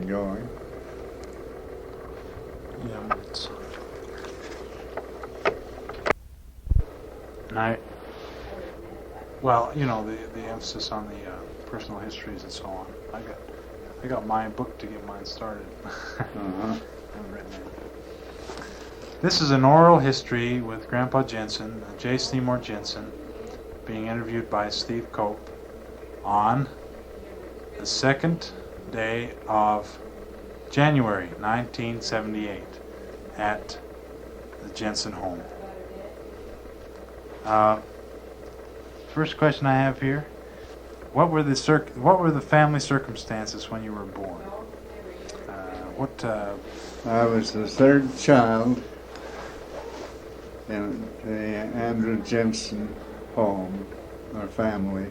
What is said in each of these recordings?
and going. Yeah. And well, you know, the emphasis on the personal histories and so on. I got my book to get mine started. Uh-huh. I haven't written anything. This is an oral history with Grandpa Jensen, J. Seymour Jensen, being interviewed by Steve Cope on the 2nd day of January 1978 at the Jensen home. First question I have here: what were the family circumstances when you were born? I was the third child in the Andrew Jensen home, our family.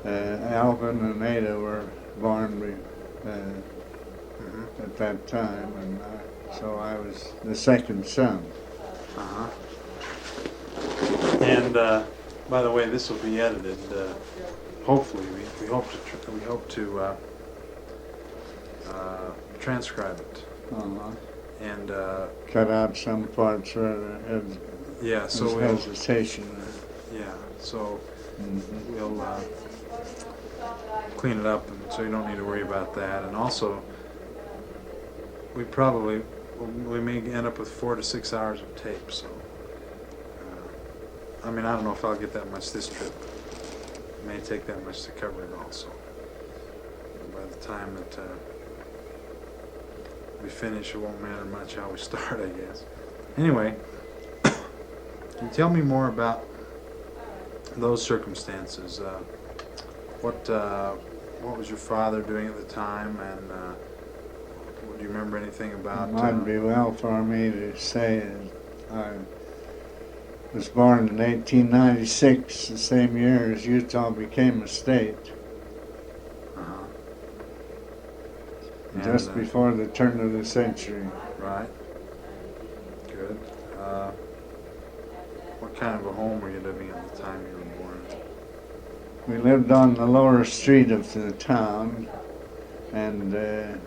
Alvin and Ada were born at that time, and so I was the second son. Uh-huh. And by the way, this will be edited. Hopefully, we hope to transcribe it. Uh-huh. And cut out some parts where there was hesitation. Yeah, so we'll clean it up, and so you don't need to worry about that. And also, we may end up with 4 to 6 hours of tape. So, I mean, I don't know if I'll get that much this trip. It may take that much to cover it all. So, by the time that we finish, it won't matter much how we start, I guess. Anyway, can you tell me more about those circumstances? What was your father doing at the time, and do you remember anything about? It might be well for me to say that I was born in 1896, the same year as Utah became a state. Just before the turn of the century. Right. Good. What kind of a home were you living in at the time you were born? We lived on the lower street of the town, and at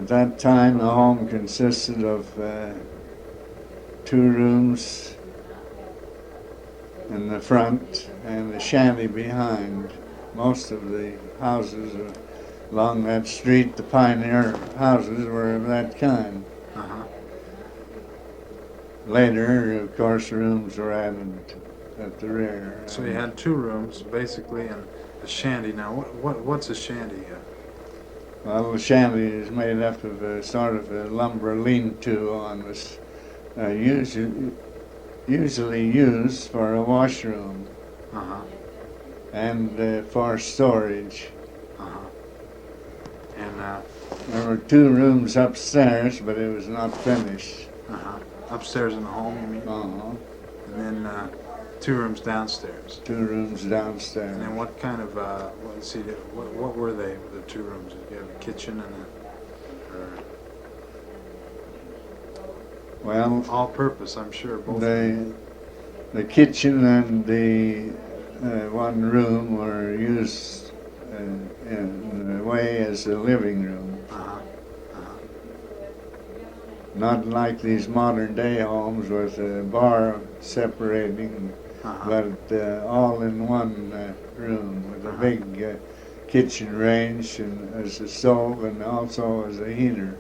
that time the home consisted of 2 rooms in the front and a shanty behind. Most of the houses along that street, the pioneer houses, were of that kind. Uh-huh. Later, of course, rooms were added at the rear. So you had 2 rooms, basically, and a shanty. Now, what's a shanty? Well, the shanty is made up of a sort of a lumber lean-to on this, usually used for a washroom and for storage. And there were 2 rooms upstairs, but it was not finished. Upstairs in the home, you mean? And then 2 rooms downstairs. 2 rooms downstairs. And then what kind of what were they? The 2 rooms? Did you have a kitchen and well, all-purpose? I'm sure both. The kitchen and the 1 room were used in a way as a living room. Not like these modern day homes with a bar separating, but all in 1 room with a big kitchen range and as a stove and also as a heater.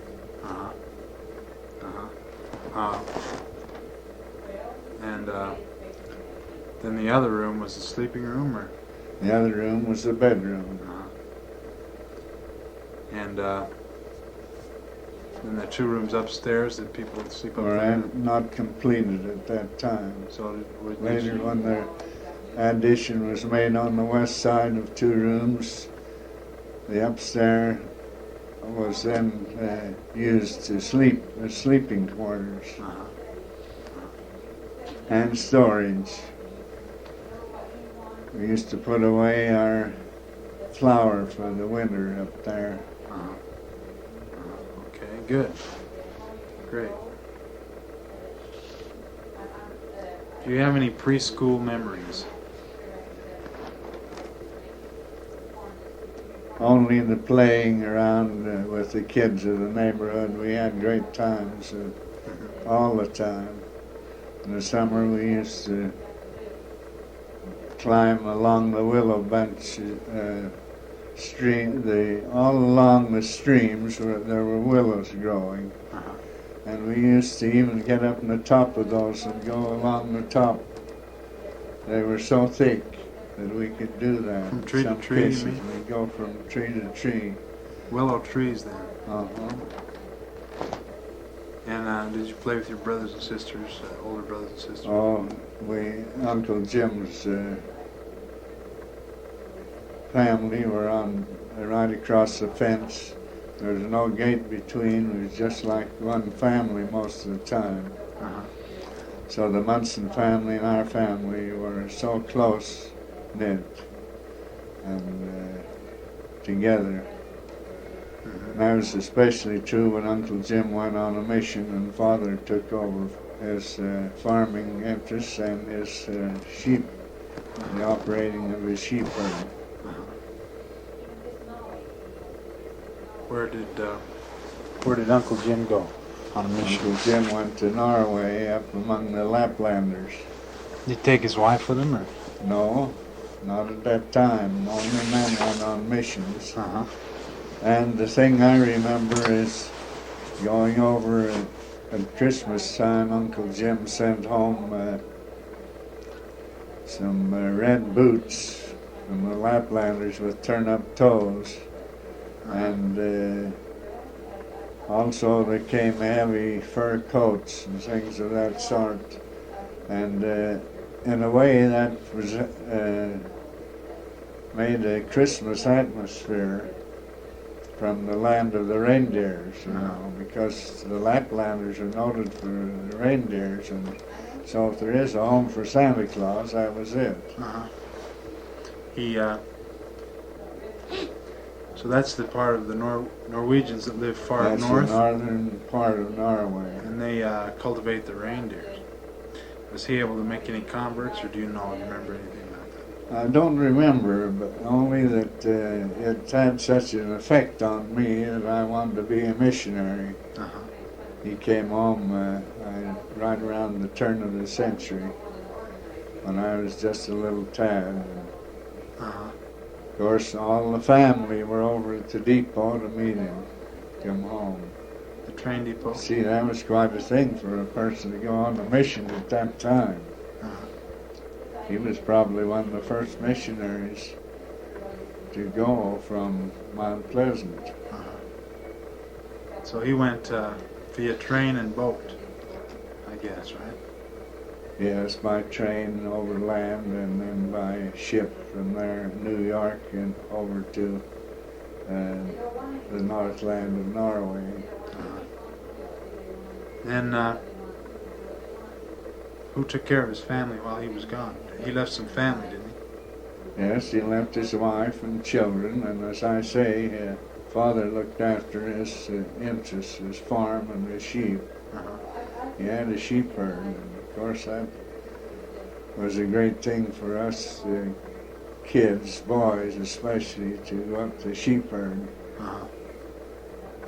And then the other room was the sleeping room, or? The other room was the bedroom. And then the 2 rooms upstairs that people would sleep up were there? not completed at that time. So later, when the addition was made on the west side of 2 rooms, the upstairs was then used to sleep as sleeping quarters and storage. We used to put away our flour for the winter up there. Okay, good. Great. Do you have any preschool memories? only the playing around with the kids of the neighborhood. We had great times all the time. In the summer we used to climb along the willow bench stream, all along the streams where there were willows growing. And we used to even get up on the top of those and go along the top. They were so thick that we could do that. From tree to Some tree, you cases mean? we go from tree to tree. Willow trees then. Uh-huh. And did you play with your brothers and sisters, older brothers and sisters? Oh, Uncle Jim's family were on right across the fence. There was no gate between. It was just like one family most of the time. Uh-huh. So the Munson family and our family were so close knit and together. And that was especially true when Uncle Jim went on a mission and Father took over his farming interests and his sheep, the operating of his sheep herd. Where did Uncle Jim go on a mission? Uncle Jim went to Norway up among the Laplanders. Did he take his wife with him, or? No, not at that time. Only men went on missions. Uh-huh. And the thing I remember is going over at Christmas time, Uncle Jim sent home some red boots from the Laplanders with turn-up toes. And also there came heavy fur coats and things of that sort. And in a way that was made a Christmas atmosphere from the land of the reindeers, you know, because the Laplanders are noted for the reindeers, and so if there is a home for Santa Claus, that was it. So that's the part of the Norwegians that live far That's north. the northern part of Norway. And they cultivate the reindeers. Was he able to make any converts, or do you remember anything about that? I don't remember, but only that it had such an effect on me that I wanted to be a missionary. Uh-huh. He came home right around the turn of the century when I was just a little tad. Uh-huh. Of course, all the family were over at the depot to meet him, come home. The train depot? See, that was quite a thing for a person to go on a mission at that time. He was probably one of the first missionaries to go from Mount Pleasant. So he went via train and boat, I guess, right? Yes, by train over land and then by ship from there, New York, and over to the Northland of Norway. Then who took care of his family while he was gone? He left some family, didn't he? Yes, he left his wife and children, and as I say, Father looked after his interests, his farm and his sheep. He had a sheep herd, and of course that was a great thing for us kids, boys especially, to go up the sheep herd.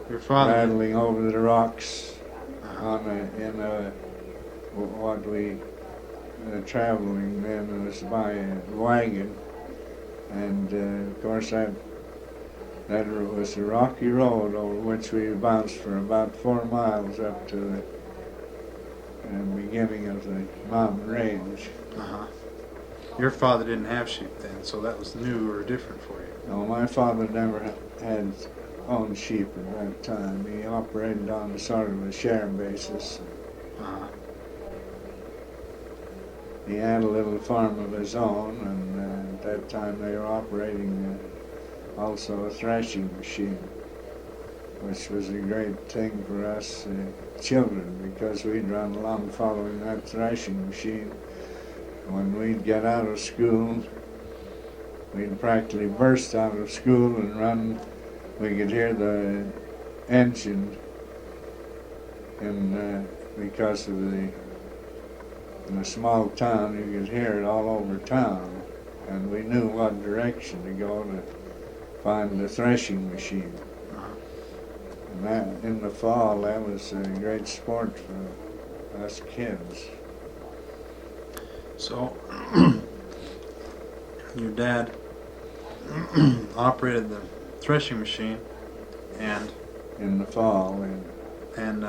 Your father Paddling over the rocks traveling then was by a wagon, and of course that was a rocky road over which we bounced for about 4 miles up to the beginning of the mountain range. Your father didn't have sheep then, so that was new or different for you. No, my father never had owned sheep at that time. He operated on sort of a share basis. He had a little farm of his own, and at that time they were operating also a thrashing machine, which was a great thing for us children, because we'd run along following that thrashing machine. When we'd get out of school, we'd practically burst out of school and run. We could hear the engine, and because of in a small town, you could hear it all over town, and we knew what direction to go to find the threshing machine. And that, in the fall, that was a great sport for us kids. So, your dad operated the threshing machine, and in the fall, and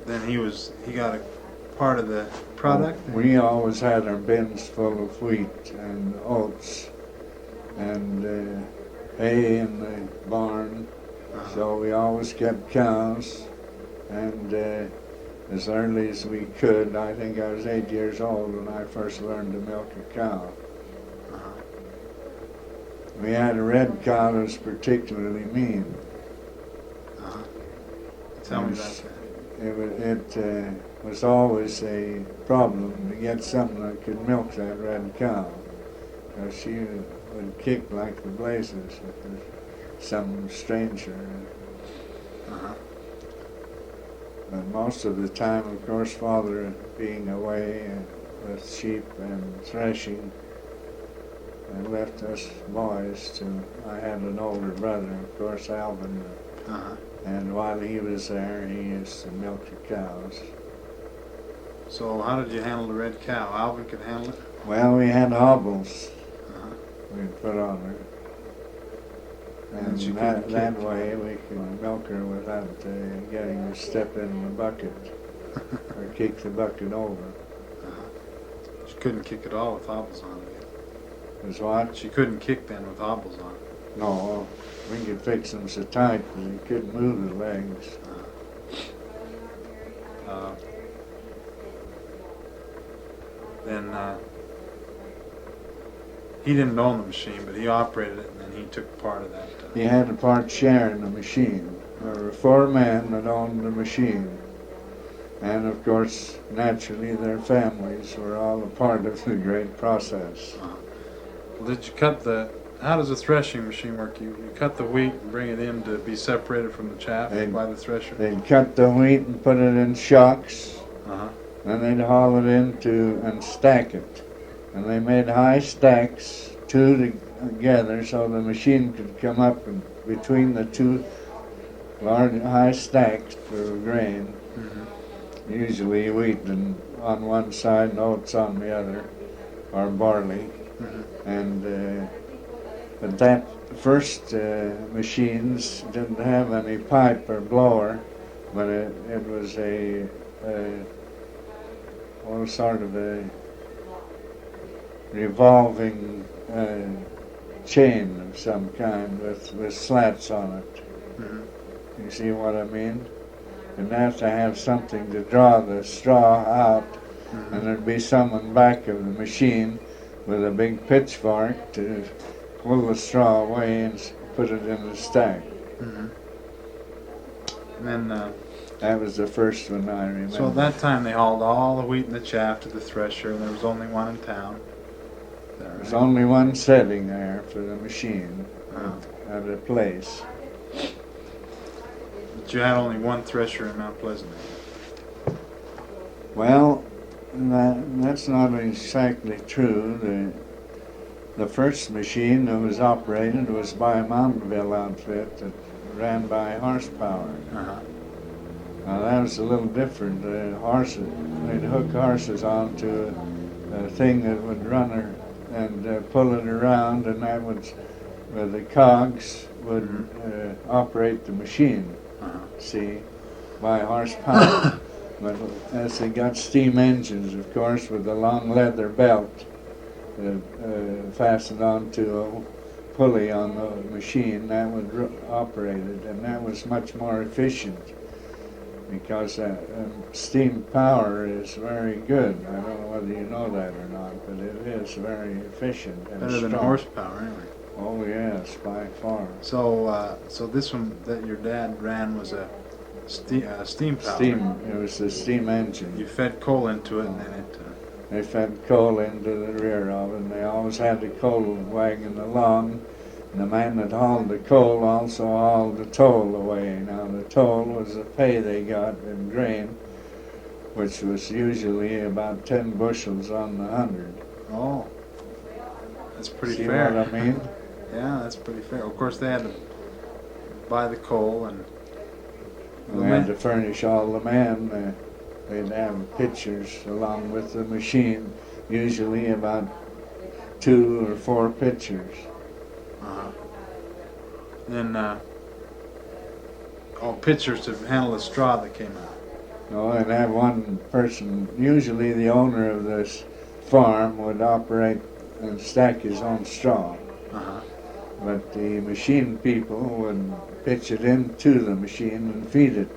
then he got a part of the product. We always had our bins full of wheat and oats and hay in the barn. So we always kept cows, and as early as we could, I think I was 8 years old when I first learned to milk a cow. We had a red cow that was particularly mean. Tell me about that. It was always a problem to get something that could milk that red cow, because she would kick like the blazes if there's some stranger. But most of the time, of course, Father being away with sheep and threshing, and left us boys to, I had an older brother, of course, Alvin, and while he was there, he used to milk the cows. So how did you handle the red cow? Alvin could handle it? Well, we had hobbles we'd put on her. And that way we could milk her without getting her to step in the bucket or kick the bucket over. She couldn't kick at all with hobbles on it. Was what? She couldn't kick then with hobbles on. No, we could fix them so tight that he couldn't move the legs. Then he didn't own the machine, but he operated it, and then he took part of that. He had a part share in the machine. There were 4 men that owned the machine. And of course, naturally, their families were all a part of the great process. Well, did you cut how does a threshing machine work? You cut the wheat and bring it in to be separated from the chaff by the thresher? They'd cut the wheat and put it in shocks. Then they'd haul it into and stack it. And they made high stacks, 2 together, so the machine could come up and between the 2 large high stacks for grain. Usually wheat on one side and oats on the other, or barley. And but that first machines didn't have any pipe or blower, but it was a sort of a revolving chain of some kind with slats on it. You see what I mean? And have to have something to draw the straw out, and there'd be someone back of the machine with a big pitchfork to pull the straw away and put it in the stack. And then that was the first one I remember. So at that time they hauled all the wheat and the chaff to the thresher, and there was only one in town. There was only one setting there for the machine at a place. But you had only one thresher in Mount Pleasant. Well, that's not exactly true. The first machine that was operated was by a Mountainville outfit that ran by horsepower. Now that was a little different. They'd hook horses onto a thing that would run her and pull it around, and that would, with the cogs, would operate the machine. See, by horsepower. But as they got steam engines, of course, with a long leather belt fastened onto a pulley on the machine, that would operate it, and that was much more efficient because steam power is very good. I don't know whether you know that or not, but it is very efficient and better than strong. horsepower, anyway. Oh yes, by far. So, so this one that your dad ran was a steam power. It was the steam engine. You fed coal into it, and then it. They fed coal into the rear of it, and they always had the coal wagon along. And the man that hauled the coal also hauled the toll away. Now the toll was the pay they got in grain, which was usually about 10 bushels on the 100. Oh, that's pretty See fair. what I mean? Yeah, that's pretty fair. Of course, they had to buy the coal and They had to furnish all the men. They'd have pitchers along with the machine, usually about 2 or 4 pitchers. then pitchers to handle the straw that came out. No, and have one person, usually the owner of this farm, would operate and stack his own straw. But the machine people would pitch it into the machine and feed it.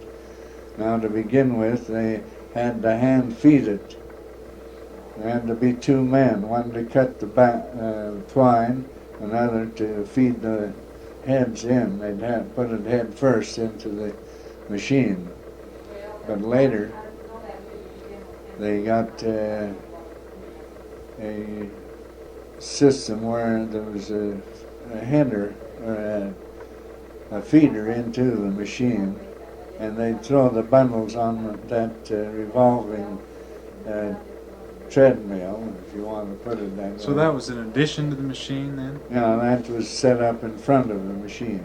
Now, to begin with, they had to hand feed it. There had to be 2 men, one to cut the twine, another to feed the heads in. They'd have put it head first into the machine. But later, they got a system where there was a header or a feeder into the machine, and they'd throw the bundles on that revolving treadmill, if you want to put it that way. So that was in addition to the machine then? Yeah, that was set up in front of the machine.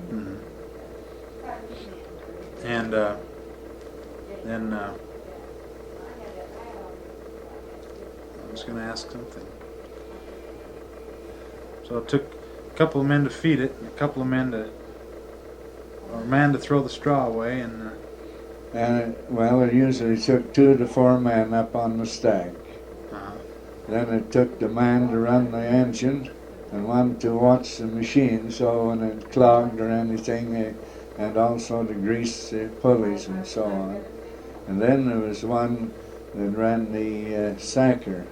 And then I was going to ask something. So it took a couple of men to feed it, and a couple of men to, or a man to throw the straw away, and it usually took 2 to 4 men up on the stack. Then it took the man to run the engine and one to watch the machine so when it clogged or anything, and also to grease the pulleys and so on. And then there was one that ran the sacker.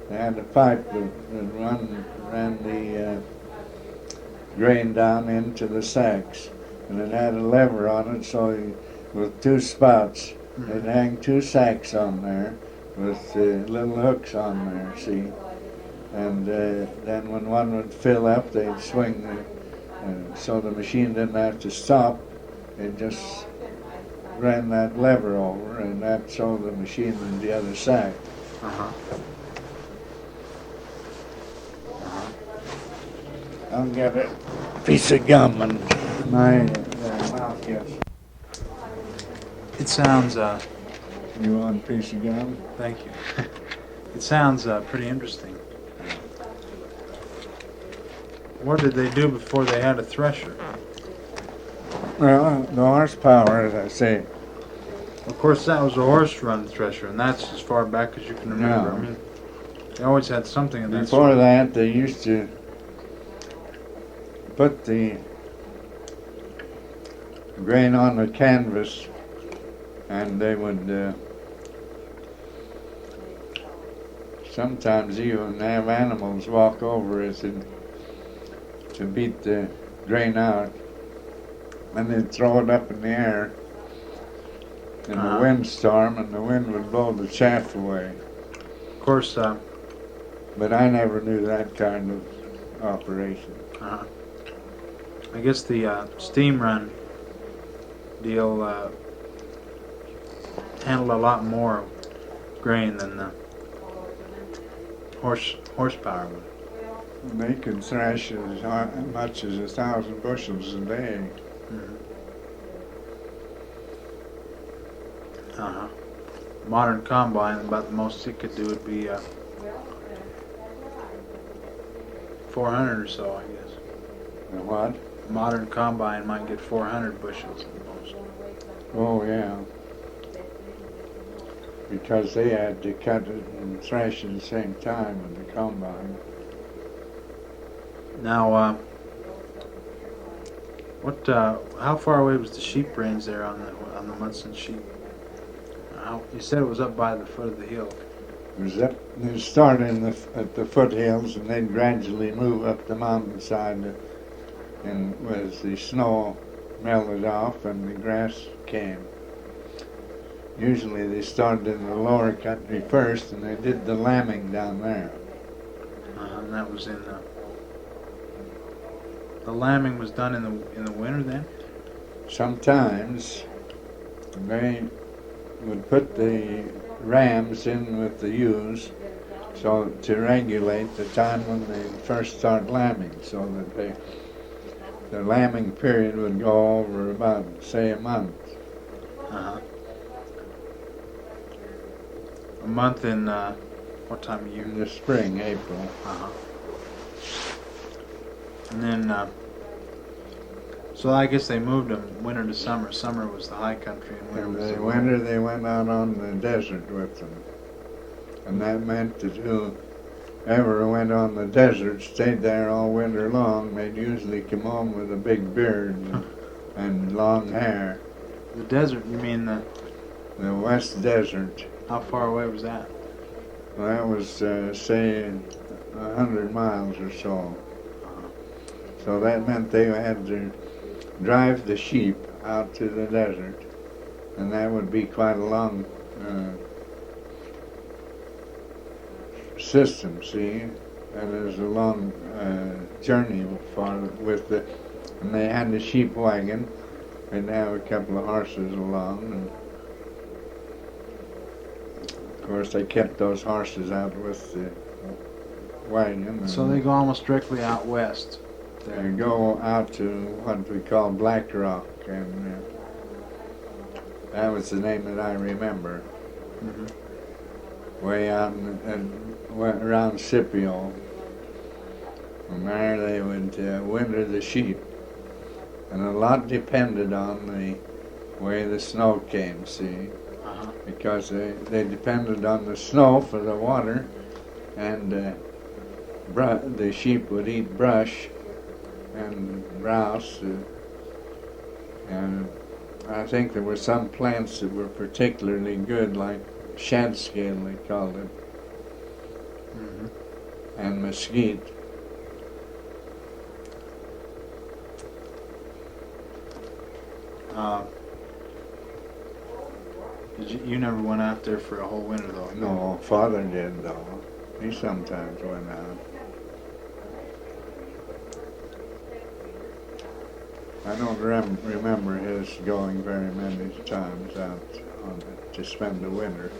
They had a pipe that ran the grain down into the sacks, and it had a lever on it, so with 2 spouts, they'd hang 2 sacks on there with little hooks on there, see? And then when one would fill up, they'd swing so the machine didn't have to stop. It just ran that lever over, and that showed the machine in the other sack. I'll get a piece of gum and my mouth gets. it sounds, You want a piece of gum? thank you. It sounds pretty interesting. What did they do before they had a thresher? Well, the horsepower, as I say. Of course, that was a horse-run thresher, and that's as far back as you can remember. Yeah. I mean, they always had something of that Before sort. that, they used to put the grain on the canvas, and they would sometimes even have animals walk over it to beat the grain out. And they'd throw it up in the air in a windstorm, and the wind would blow the chaff away. Of course, But I never knew that kind of operation. I guess the steam run deal handled a lot more grain than the horsepower would. They could thrash as much as 1,000 bushels a day. Modern combine, about the most it could do would be 400 or so, I guess. And what? Modern combine might get 400 bushels at the most. Oh, yeah. Because they had to cut it and thrash it at the same time with the combine. Now, how far away was the sheep range there on the Munson sheep? You said it was up by the foot of the hill. It was up. They started at the foothills, and they'd gradually move up the mountainside, and as the snow melted off and the grass came. Usually they started in the lower country first, and they did the lambing down there. And that was in the lambing was done in the winter then? Sometimes they would put the rams in with the ewes so to regulate the time when they first start lambing, so that the lambing period would go over about, say, a month. Uh-huh. A month in what time of year? In the spring, April. Uh-huh. And then, so I guess they moved them winter to summer. Summer was the high country, and winter And was the the winter low. they went out on the desert with them. And that meant that whoever went on the desert stayed there all winter long. They'd usually come home with a big beard and long hair. The desert, you mean the... The West Desert. How far away was that? Well, that was, say, 100 miles or so. So that meant they had to drive the sheep out to the desert. And that would be quite a long system, see? And it was a long journey with the... And they had the sheep wagon. They'd have a couple of horses along. And of course, they kept those horses out with the wagon. So they go almost directly out west. They go out to what we call Black Rock, and that was the name that I remember. Mm-hmm. Way out around Scipio. And there they would winter the sheep. And a lot depended on the way the snow came, see? Uh-huh. Because they depended on the snow for the water, and the sheep would eat brush and grouse, and I think there were some plants that were particularly good, like shad scale they called it, Mm-hmm. and mesquite. You never went out there for a whole winter, though? No, Father did, though. He sometimes went out. I don't remember his going very many times out to spend the winter.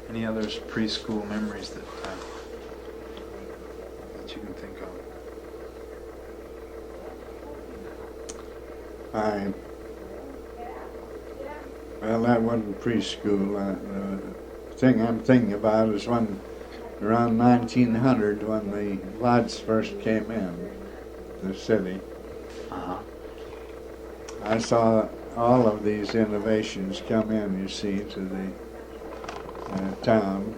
Any other preschool memories that you can think of? Well, that wasn't preschool. The thing I'm thinking about is when, around 1900, when the lights first came in the city. Uh-huh. I saw all of these innovations come in, you see, to the town.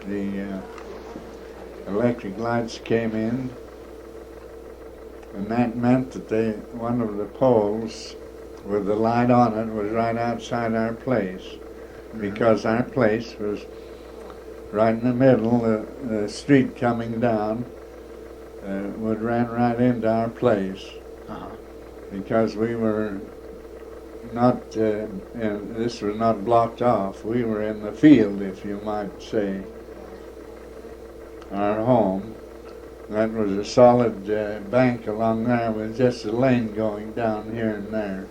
The electric lights came in, and that meant that one of the poles with the light on it was right outside our place, because our place was right in the middle. The street coming down would run right into our place, because we were not, this was not blocked off. We were in the field, if you might say, our home. That was a solid bank along there with just a lane going down here and there.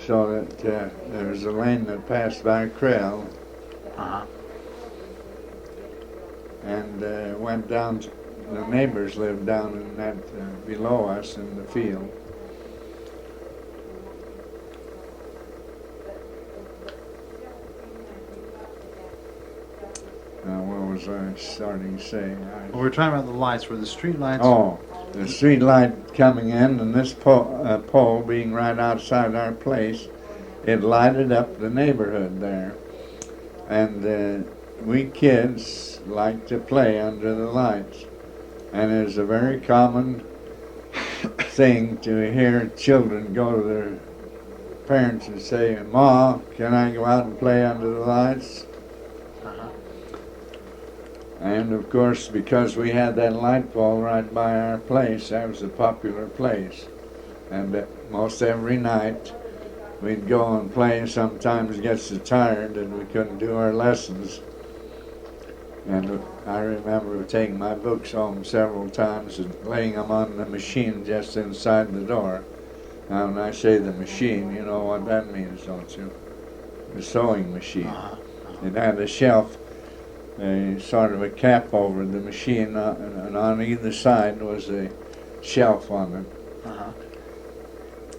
So that there was a lane that passed by Krell, and went down to, the neighbors lived down in that below us in the field. What was I starting to say? Well, we're talking about the lights. Were the street lights? Oh, the street light coming in, and this pole being right outside our place, it lighted up the neighborhood there. And we kids liked to play under the lights. And it's a very common thing to hear children go to their parents and say, "Ma, can I go out and play under the lights?" And of course, because we had that light pole right by our place, that was a popular place. And most every night, we'd go and play. Sometimes get so tired that we couldn't do our lessons. And I remember taking my books home several times and laying them on the machine just inside the door. Now, when I say the machine, you know what that means, don't you? the sewing machine. Uh-huh. It had a shelf, sort of a cap over the machine, and on either side was a shelf on it. Uh-huh.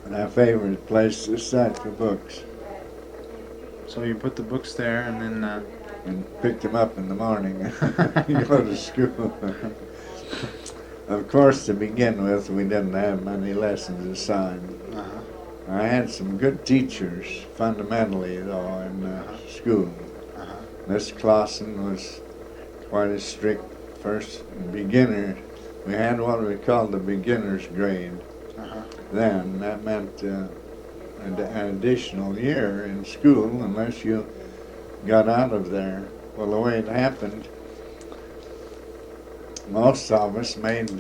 And our favorite place to start the books. So you put the books there, and then And picked them up in the morning. You go to school. Of course, to begin with, we didn't have many lessons assigned. uh-huh. I had some good teachers, fundamentally, though, in school. Uh-huh. Miss Clausen was quite a strict first beginner. We had what we called the beginner's grade. Uh-huh. Then that meant an additional year in school unless you got out of there. Well, the way it happened, most of us made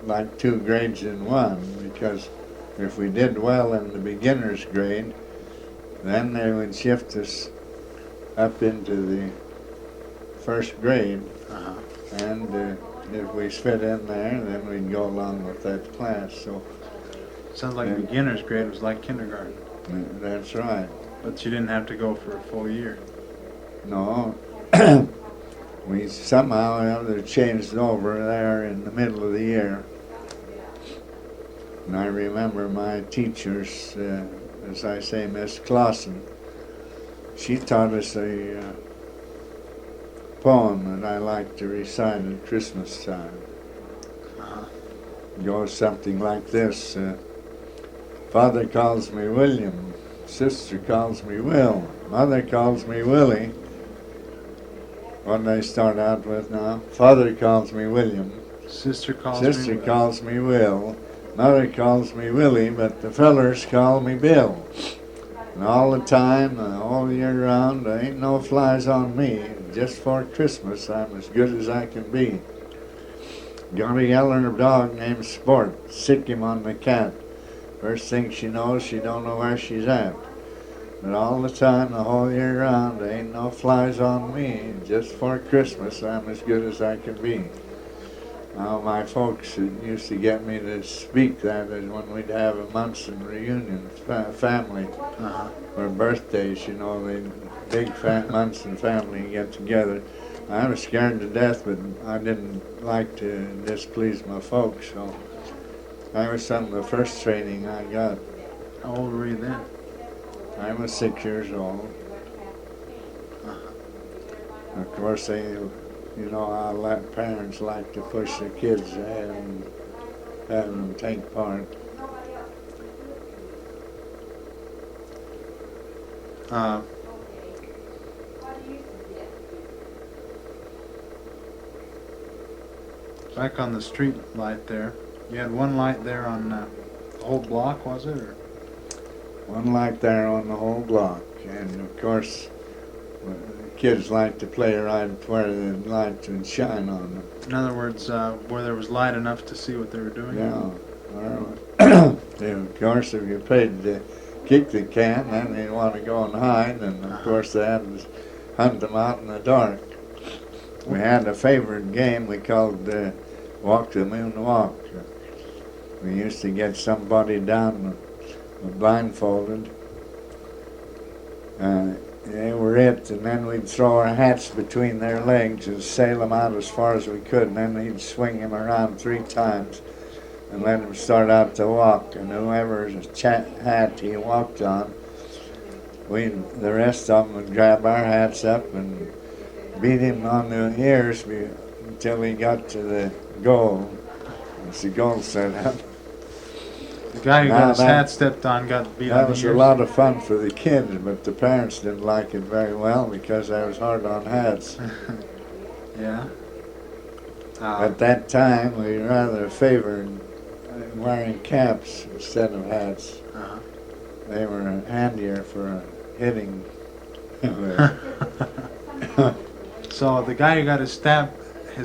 like 2 grades in one, because if we did well in the beginner's grade, then they would shift us up into the first grade, Uh-huh. and if we fit in there, then we'd go along with that class. So Sounds like Yeah. beginner's grade was like kindergarten, that's right. but you didn't have to go for a full year. No, we somehow or other changed over there in the middle of the year. And I remember my teachers, as I say, Miss Clausen, she taught us a poem that I like to recite at Christmas time. Uh-huh. It goes something like this. Father calls me William, sister calls me Will, mother calls me Willie. What do I start out with now? Father calls me William, Sister calls sister me. calls me Will, mother calls me Willie, but the fellers call me Bill. And all the time, all year round, there ain't no flies on me. Just for Christmas, I'm as good as I can be. Got a yeller dog named Sport, sick him on the cat. First thing she knows, she don't know where she's at. But all the time, the whole year round, there ain't no flies on me. Just for Christmas, I'm as good as I can be. Now, my folks used to get me to speak that as when we'd have a Munson reunion, family, Uh-huh. for birthdays, you know, the big Munson family get together. I was scared to death, but I didn't like to displease my folks, so that was some of the first training I got. How old were you then? I was 6 years old. Of course, they, you know how parents like to push their kids ahead and have them take part. Back on the street light there, you had one light there on the whole block, was it? Or? One light there on the whole block, and of course, kids like to play right where the light would shine on them. In other words, where there was light enough to see what they were doing? Yeah. Well, of course, if you paid to kick the can, then they'd want to go and hide, and of course they had to hunt them out in the dark. We had a favorite game we called Walk the Moon Walk. We used to get somebody down blindfolded. They were it, and then we'd throw our hats between their legs and sail them out as far as we could, and then he'd swing him around 3 times and let him start out to walk, and whoever's hat he walked on, the rest of them would grab our hats up and beat him on the ears until he got to the goal. It's the goal set up. The guy who got his hat stepped on got beat on That the was ears. a lot of fun for the kids, but the parents didn't like it very well because I was hard on hats. Yeah. At that time, we rather favored wearing caps instead of hats. Uh-huh. They were handier for hitting. So the guy who got his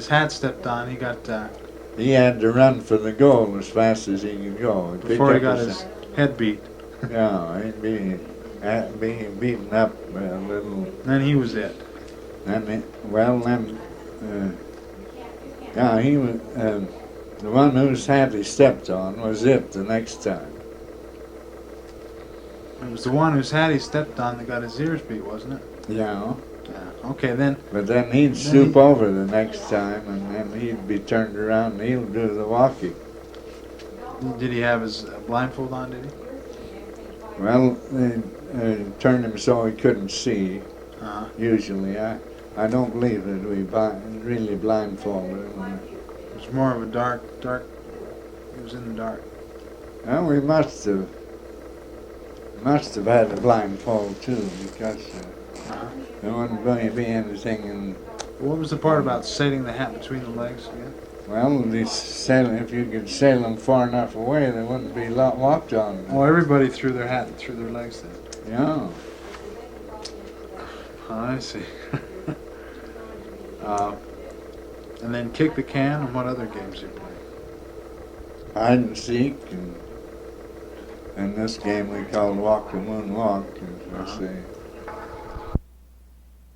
hat stepped on, he got He had to run for the goal as fast as he could go. before he got his head beat. Yeah, he'd be beaten up a little. Then he was it. Yeah, he was the one whose hat he stepped on was it the next time. It was the one whose hat he stepped on that got his ears beat, wasn't it? Yeah. Yeah. Okay, then. But then he'd stoop over the next time, and then he'd be turned around, and he'll do the walking. Did he have his blindfold on, did he? Well, they turned him so he couldn't see, usually. I don't believe that we really blindfolded him. It was more of a dark, it was in the dark. Well, we must have had a blindfold too, because there wasn't going to be anything in. What was the part about setting the hat between the legs again? Well, if you could sail them far enough away, they wouldn't be walked on. Oh, everybody threw their hat through their legs then. Yeah. Oh, I see. And then kick the can, and what other games you play? Hide and seek, and this game we called Walk the Moon Walk, as we say.